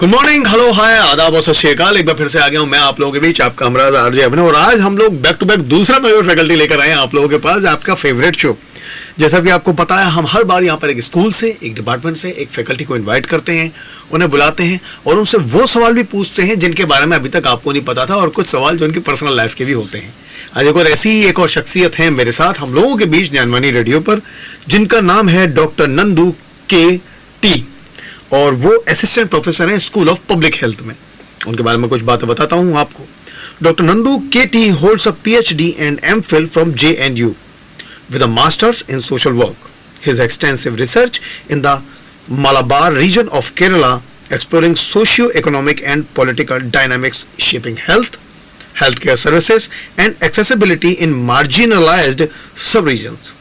Good morning, hello, हाय, आदाब और सत श्री अकाल। एक बार फिर से आ गया हूं मैं आप लोगों के बीच, आपका हमारा आरजे अभिनव। और आज हम लोग बैक टू बैक दूसरा नई फैकल्टी लेकर आए हैं आप लोगों के पास, आपका फेवरेट शो। जैसा कि आपको पता है, हम हर बार यहाँ पर एक स्कूल से, एक डिपार्टमेंट से एक फैकल्टी को इन्वाइट करते हैं, उन्हें बुलाते हैं और उनसे वो सवाल भी पूछते हैं जिनके बारे में अभी तक आपको नहीं पता था, और कुछ सवाल जो उनकी पर्सनल लाइफ के भी होते हैं। आज एक और ऐसी ही एक और शख्सियत है मेरे साथ हम लोगों के बीच ज्ञानवाणी रेडियो पर, जिनका नाम है डॉक्टर नंदू के टी, और वो असिस्टेंट प्रोफेसर हैं स्कूल ऑफ पब्लिक हेल्थ में। उनके बारे में कुछ बातें बताता हूं आपको। डॉक्टर नंदू के T holds a Ph.D and M.Phil from JNU with a master's in social work. His extensive research in the Malabar region of Kerala exploring socio-economic and political dynamics shaping health, healthcare services and accessibility in marginalized sub-regions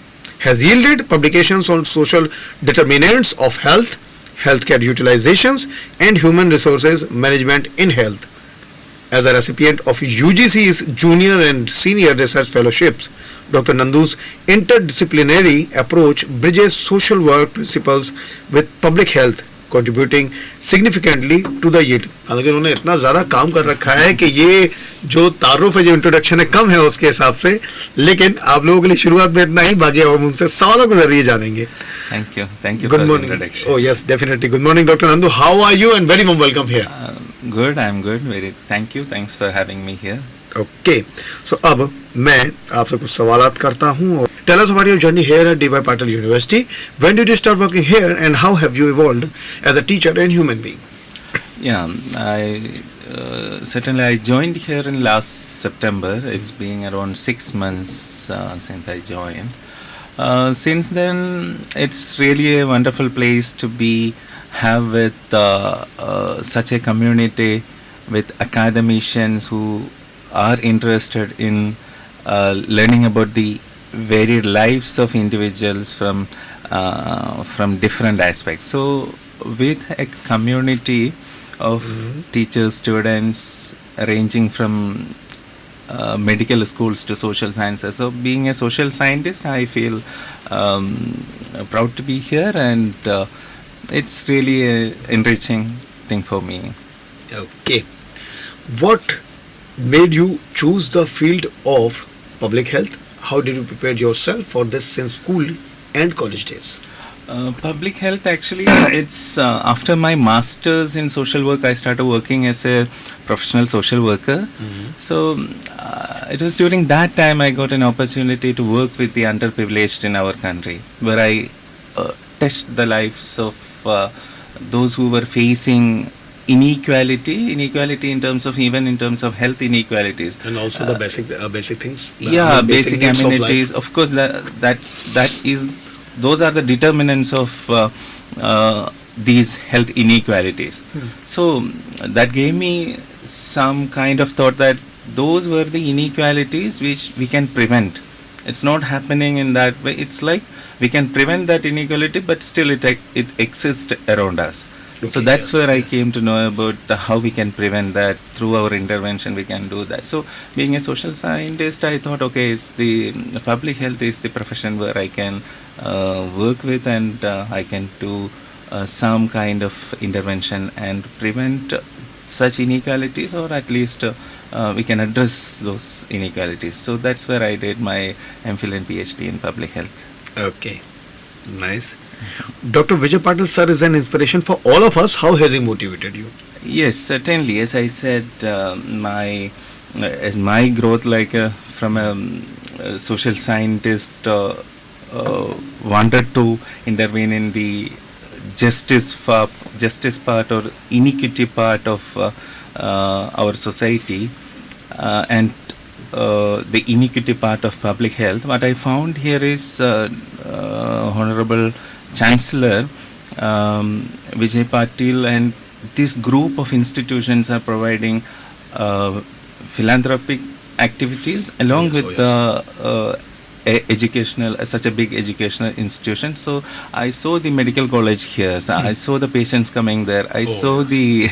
has yielded publications on social determinants of health, healthcare utilizations and human resources management in health. As a recipient of UGC's junior and senior research fellowships, Dr. Nandu's interdisciplinary approach bridges social work principles with public health, contributing significantly to the yield. हालांकि उन्होंने इतना ज़्यादा काम कर रखा है कि ये जो तारुफ है, जो इंट्रोडक्शन है, कम है उसके हिसाब से, लेकिन आप लोगों के लिए शुरुआत में इतना ही, बाकी हम उनसे सवालों के जरिए जानेंगे। Thank you Good for morning. the introduction. Oh yes, definitely. Good morning, Dr. Nandu. How are you? And very warm welcome here. Good, I'm good. Thanks for having me here. Okay. So अब मैं आपसे कुछ सवालात करता हूँ। Tell us about your journey here at D.Y. Patil University. When did you start working here, and how have you evolved as a teacher and human being? Yeah, certainly I joined here in last September. It's been around 6 months since I joined. Since then, it's really a wonderful place to have with such a community with academicians who are interested in learning about the varied lives of individuals from different aspects. So with a community of teachers, students ranging from medical schools to social sciences. So being a social scientist, I feel proud to be here, and it's really an enriching thing for me. Okay. What made you choose the field of public health? How did you prepare yourself for this since school and college days? Public health, actually, it's after my master's in social work, I started working as a professional social worker. So it was during that time I got an opportunity to work with the underprivileged in our country, where I touched the lives of those who were facing inequality in terms of, even in terms of health inequalities, And also the basic things. basic needs of amenities. life. Of course, those are the determinants of these health inequalities. So that gave me some kind of thought that those were the inequalities which we can prevent. It's not happening in that way. It's like we can prevent that inequality, but still it exists around us. So Okay, that's yes, where I yes. came to know about how we can prevent that. Through our intervention we can do that. So being a social scientist, I thought, okay, it's the public health is the profession where I can work with, and I can do some kind of intervention and prevent such inequalities, or at least we can address those inequalities. So that's where I did my M.Phil and Ph.D in public health. Okay. Nice. Dr. Rj Patil sir is an inspiration for all of us. How has he motivated you? Yes, certainly. As I said, as my growth, like from a social scientist, wanted to intervene in the justice part or inequity part of our society, and the inequity part of public health. What I found here is Honorable Chancellor Rj Patil and this group of institutions are providing philanthropic activities along Yes, with such a big educational institution. So I saw the medical college here. So I saw the patients coming there. I saw the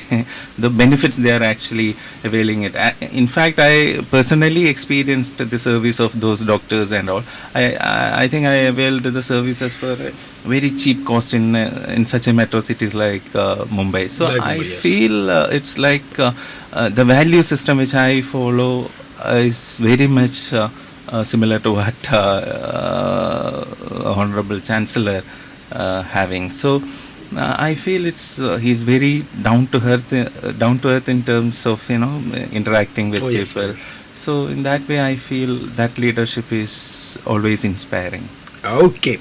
the benefits they are actually availing it. In fact, I personally experienced the service of those doctors and all. I think I availed the services for a very cheap cost in such a metro cities like Mumbai. So Like I Mumbai, yes. feel it's like the value system which I follow is very much similar to what Honorable Chancellor having. So I feel it's he's very down to earth in terms of interacting with Yes, people. yes. So in that way, I feel that leadership is always inspiring. Okay.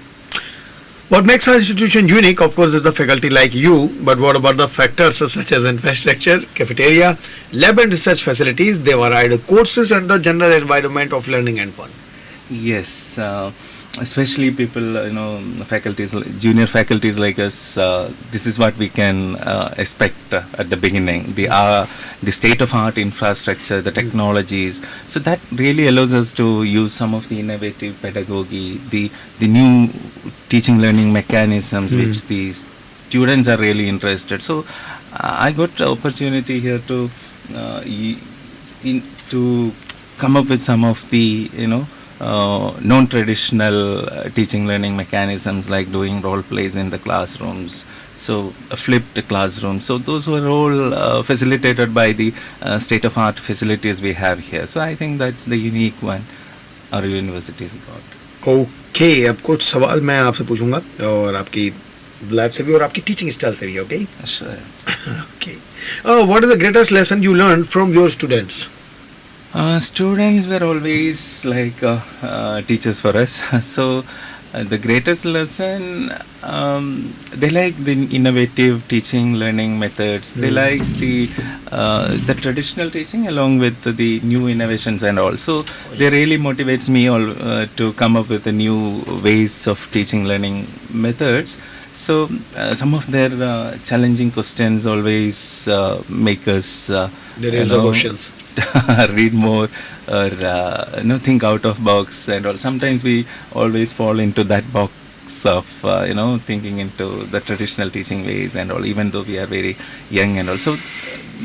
What makes our institution unique, of course, is the faculty like you, but what about the factors such as infrastructure, cafeteria, lab and research facilities? They varied courses and the general environment of learning and fun. Yes, especially people, faculties, junior faculties like us. This is what we can expect at the beginning. The state of art infrastructure, the technologies. So that really allows us to use some of the innovative pedagogy, the new teaching learning mechanisms, which the students are really interested. So I got the opportunity here to to come up with some of the non-traditional teaching learning mechanisms, like doing role plays in the classrooms, so a flipped classroom. So those were all facilitated by the state-of-art facilities we have here. So I think that's the unique one our universities got. Okay, अब कुछ सवाल मैं आपसे पूछूंगा और आपकी life से भी और आपकी टीचिंग स्टाइल से भी. Okay. Sure. Okay. What is the greatest lesson you learned from your students? Students were always like teachers for us. So the greatest lesson, they like the innovative teaching learning methods. They like the traditional teaching along with the new innovations and all. So they really motivates me to come up with the new ways of teaching learning methods. So some of their challenging questions always make us There is the questions. read more or think out of box and all. Sometimes we always fall into that box of thinking into the traditional teaching ways and all, even though we are very young and all. So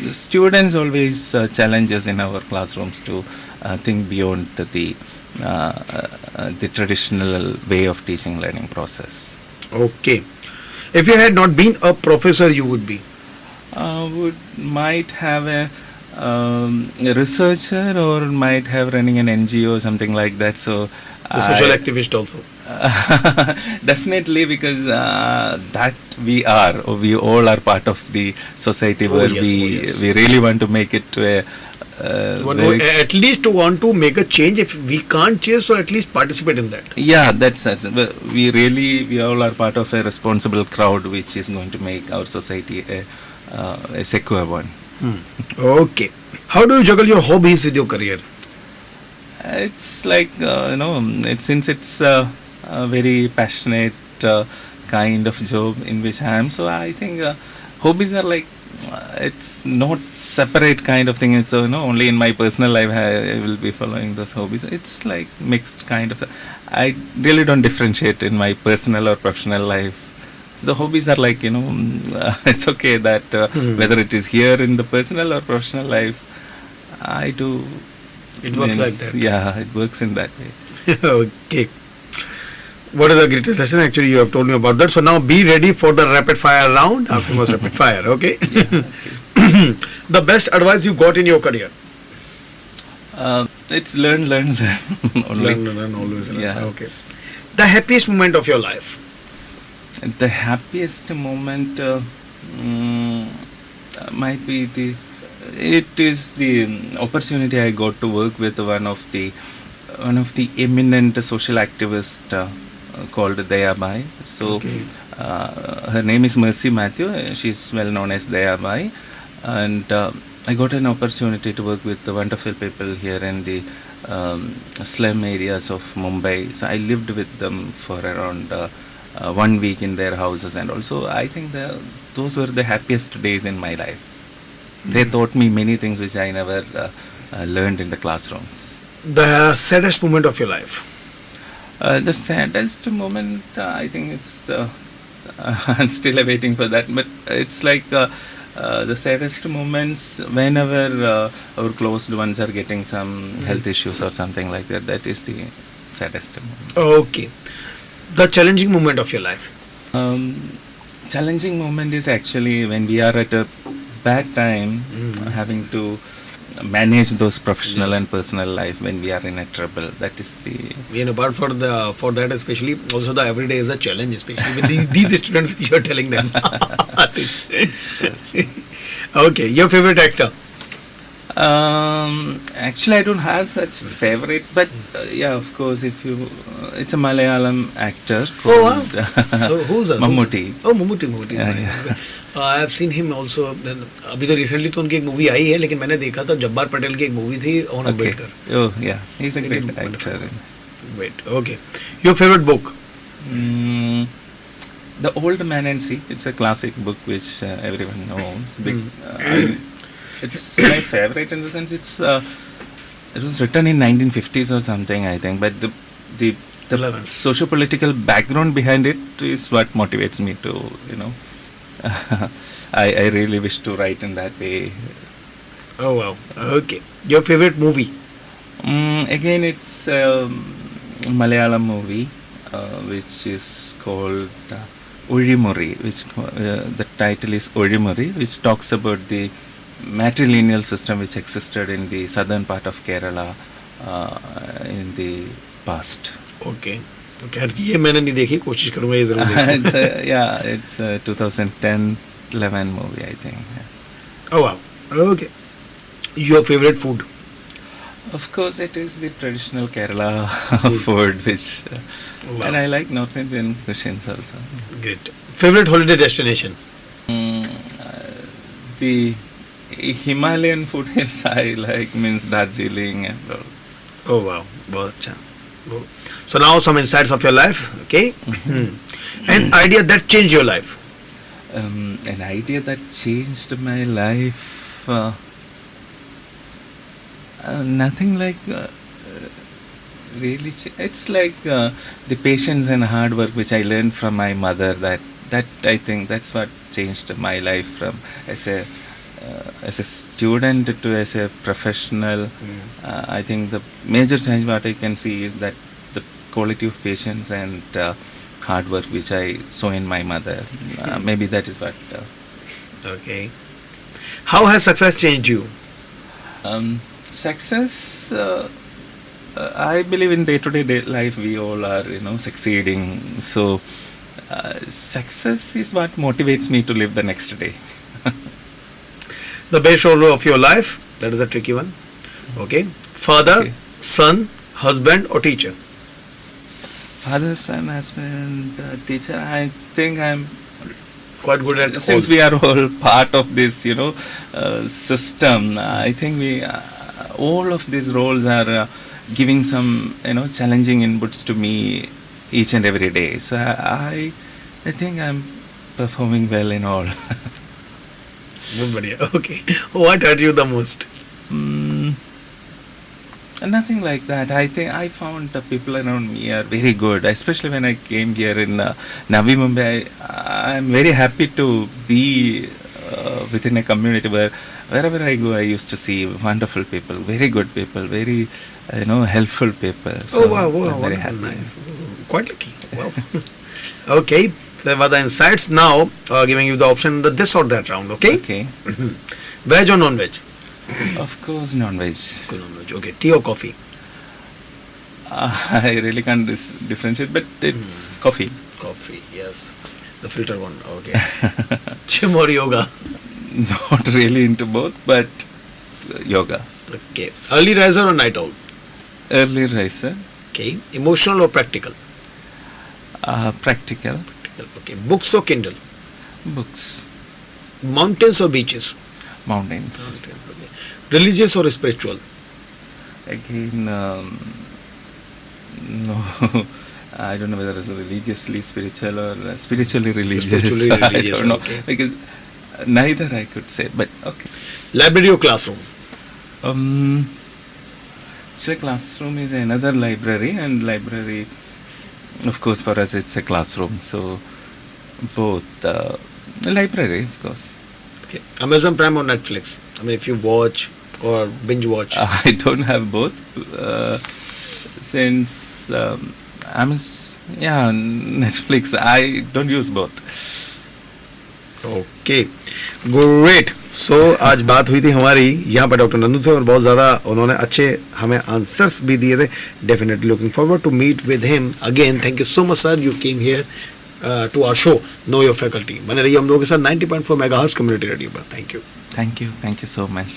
the students always challenge us in our classrooms to think beyond the traditional way of teaching learning process. Okay. If you had not been a professor, you would be? Might have a researcher, or might have running an NGO or something like that. So social activist also. Definitely, because that we all are part of the society where we really want to make it to a at least want to make a change. If we can't change, so at least participate in that. Yeah, that's we all are part of a responsible crowd which is going to make our society a secure one. Okay. How do you juggle your hobbies with your career? It's like since it's a very passionate kind of job in which I am, so I think hobbies are like it's not separate kind of thing. It's only in my personal life I will be following those hobbies. It's like mixed kind of. I really don't differentiate in my personal or professional life. So the hobbies are like it's okay that whether it is here in the personal or professional life, I do. It works like that. Yeah, it works in that way. Okay. What is the greatest lesson? Actually, you have told me about that. So now be ready for the rapid fire round. Our famous rapid fire. Okay. Yeah, okay. The best advice you got in your career? It's learn. Only. Learn, always learn. Yeah. Okay. The happiest moment of your life? The happiest moment might be it is the opportunity I got to work with one of the eminent social activists called Dayabai. So her name is Mercy Matthew. She's well known as Dayabai, and I got an opportunity to work with the wonderful people here in the slum areas of Mumbai. So I lived with them for around 1 week in their houses, and also I think those were the happiest days in my life. They taught me many things which I never learned in the classrooms. The saddest moment of your life? The saddest moment, I think it's. I'm still waiting for that, but it's like the saddest moments whenever our closed ones are getting some health issues or something like that. That is the saddest moment. Okay. The challenging moment of your life. Challenging moment is actually when we are at a bad time, having to manage those professional and personal life when we are in a trouble. That is the But for that especially, also the everyday is a challenge, especially with these students you're telling them. Okay, your favorite actor? Actually I don't have such favorite, but yeah, of course, if you it's a Malayalam actor Oh, wow. called Who's that? Mammootty. Oh, Mammootty is Yeah, nice. I have seen him also. अभी तो recently तो उनकी एक movie आई है, लेकिन मैंने देखा था जब्बार पटेल की एक मूवी थी on Okay. Ambedkar. Oh yeah, he's a He great did wonderful. actor. Wait, okay. Your favorite book? Mm, The Old Man and Sea. It's a classic book which everyone knows. It's my favorite in the sense it was written in 1950s or something, I think. But the Relevance. socio-political background behind it is what motivates me to, I really wish to write in that way. Oh wow. Okay. Your favorite movie? Again, it's Malayalam movie which is called Ozhimuri, which the title is Ozhimuri, which talks about the matrilineal system which existed in the southern part of Kerala in the past. Okay. Okay. ये मैंने नहीं देखी, कोशिश करूँगा ये जरूर देखूँ. It's a 2010-11 movie, I think. Oh wow. Okay. Your favorite food? Of course, it is the traditional Kerala food, which Wow. and I like North Indian cuisines also. Great. Favorite holiday destination? The Himalayan foothills I like means Darjeeling and all. Oh wow. बहुत अच्छा. So now some insights of your life. Okay. An idea that changed your life. An idea that changed my life. Nothing like really. It's like the patience and hard work which I learned from my mother. That I think that's what changed my life from as a student to as a professional. I think the major change what I can see is that the quality of patience and hard work which I saw in my mother. Maybe that is what. Okay. How has success changed you? Success, I believe in day-to-day life we all are, succeeding. So, success is what motivates me to live the next day. The best role of your life? That is a tricky one. Okay. Father, Okay. son, husband or teacher? Father, son, husband, teacher, I think I'm Quite good at since all. we are all part of this system, I think we all of these roles are giving some challenging inputs to me each and every day, so I think I'm performing well in all. बहुत बढ़िया. Okay. What hurt you the most? Nothing like that. I think I found the people around me are very good, especially when I came here in Navi Mumbai. I'm very happy to be within a community where wherever I go, I used to see wonderful people, very good people, very helpful people. So Oh wow, I'm very wonderful, happy. nice. Quite lucky. Wow. Okay. So there were the insights. Now giving you the option the this or that round. Okay. Okay. Veg or non-veg? Of course, non-veg. Non-veg. Okay. Tea or coffee? I really can't differentiate, but it's coffee. Coffee. Yes. The filter one. Okay. Gym or yoga? Not really into both, but yoga. Okay. Early riser or night owl? Early riser. Okay. Emotional or practical? Practical. Okay. Books or Kindle? Books. Mountains or beaches? Mountains. Okay. Religious or spiritual? Again, no. I don't know whether it's religiously spiritual or spiritually religious. Spiritually religious, I don't know. okay. Because neither I could say, but okay. Library or classroom? Actually, classroom is another library, and library of course, for us it's a classroom. So both library, of course. Okay. Amazon Prime or Netflix? I mean, if you watch or binge watch. I don't have both since Netflix. I don't use both. Okay great. So आज बात हुई थी हमारी यहाँ पर doctor Nandu से और बहुत ज़्यादा उन्होंने अच्छे हमें आंसर्स भी दिए थे. Definitely looking forward to meet with him again. Thank you so much sir, you came here to our show know your faculty. बने रहिए हम लोगों के साथ 90.4 मेगाहर्ट्ज़ कम्युनिटी रेडियो पर. Thank you. Thank you so much.